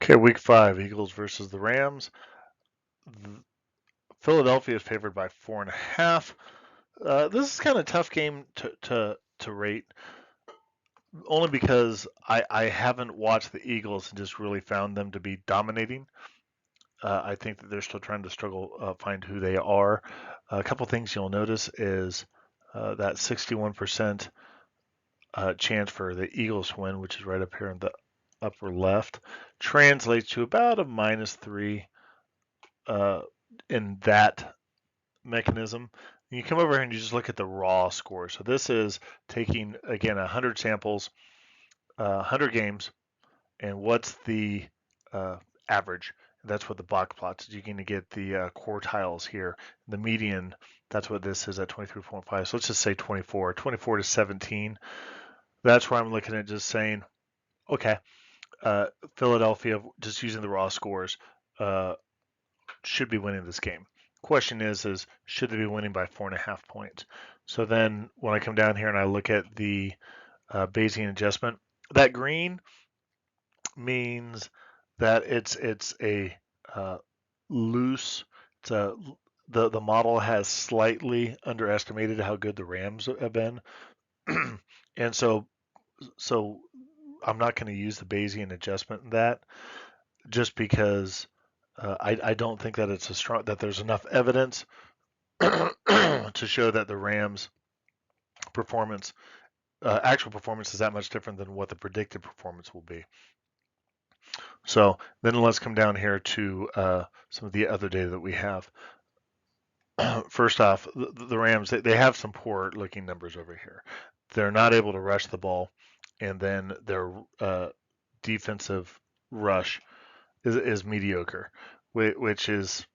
Okay, week 5, Eagles versus the Rams. Philadelphia is favored by 4.5. This is kind of a tough game to rate, only because I haven't watched the Eagles and just really found them to be dominating. I think that they're still trying to struggle find who they are. A couple things you'll notice is that 61% chance for the Eagles to win, which is right up here in the upper left, translates to about a -3 in that mechanism. And you come over here and you just look at the raw score. So this is taking, again, 100 samples, 100 games, and what's the average? That's what the box plots is. You're going to get the quartiles here. The median, that's what this is at 23.5. So let's just say 24, 24 to 17. That's where I'm looking at just saying, okay, Philadelphia, just using the raw scores, should be winning this game. Question is should they be winning by 4.5 points? So then when I come down here and I look at the Bayesian adjustment, that green means that it's a loose. It's a the model has slightly underestimated how good the Rams have been, and so I'm not going to use the Bayesian adjustment in that just because I don't think that it's a strong that there's enough evidence to show that the Rams' performance, actual performance, is that much different than what the predicted performance will be. So then let's come down here to some of the other data that we have. First off, the Rams, they have some poor looking numbers over here. They're not able to rush the ball, and then their defensive rush is mediocre, which is,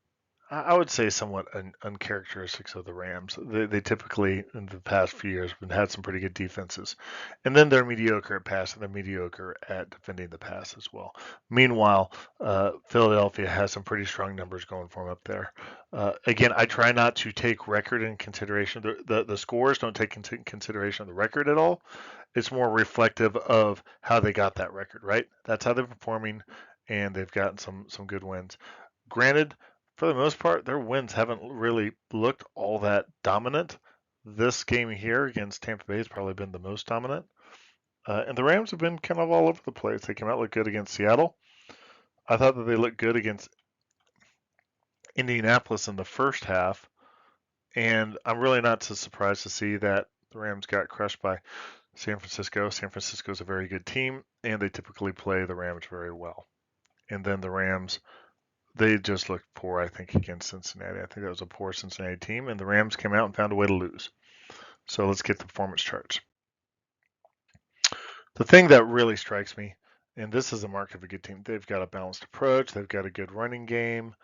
I would say, somewhat uncharacteristics of the Rams. They typically, in the past few years, have had some pretty good defenses. And then they're mediocre at pass, and they're mediocre at defending the pass as well. Meanwhile, Philadelphia has some pretty strong numbers going for them up there. Again, I try not to take record in consideration. The scores don't take into consideration the record at all. It's more reflective of how they got that record, right? That's how they're performing, and they've gotten some good wins. Granted, for the most part, their wins haven't really looked all that dominant. This game here against Tampa Bay has probably been the most dominant. And the Rams have been kind of all over the place. They came out look good against Seattle. I thought that they looked good against Indianapolis in the first half. And I'm really not so surprised to see that the Rams got crushed by San Francisco. San Francisco is a very good team, and they typically play the Rams very well. And then the Rams, they just looked poor, I think, against Cincinnati. I think that was a poor Cincinnati team, and the Rams came out and found a way to lose. So let's get the performance charts. The thing that really strikes me, and this is a mark of a good team, they've got a balanced approach, they've got a good running game,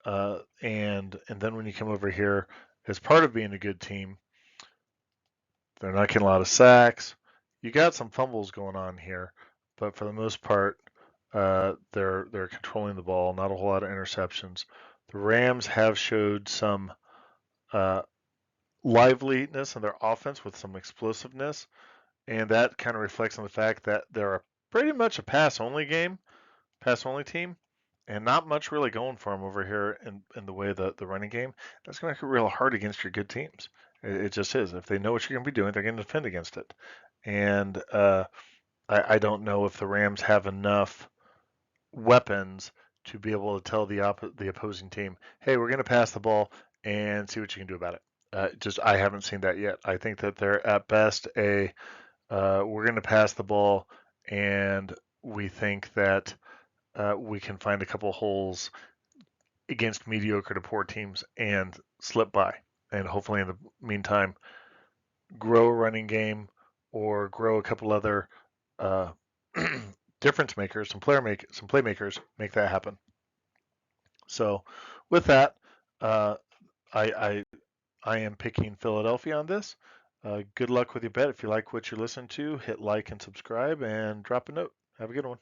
and then when you come over here, as part of being a good team, they're not getting a lot of sacks. You got some fumbles going on here, but for the most part, they're controlling the ball. Not a whole lot of interceptions. The Rams have showed some uh, liveliness in their offense with some explosiveness, and that kind of reflects on the fact that they're pretty much a pass-only game, pass-only team, and not much really going for them over here in the way the running game. That's going to make it real hard against your good teams. It just is. If they know what you're going to be doing, they're going to defend against it. And I don't know if the Rams have enough weapons to be able to tell the opposing team, hey, we're going to pass the ball and see what you can do about it. Just I haven't seen that yet. I think that they're at best we're going to pass the ball, and we think that we can find a couple holes against mediocre to poor teams and slip by. And hopefully, in the meantime, grow a running game or grow a couple other uh, difference makers, some playmakers, make that happen. So, with that, uh, I I am picking Philadelphia on this. Good luck with your bet. If you like what you're listening to, hit like and subscribe and drop a note. Have a good one.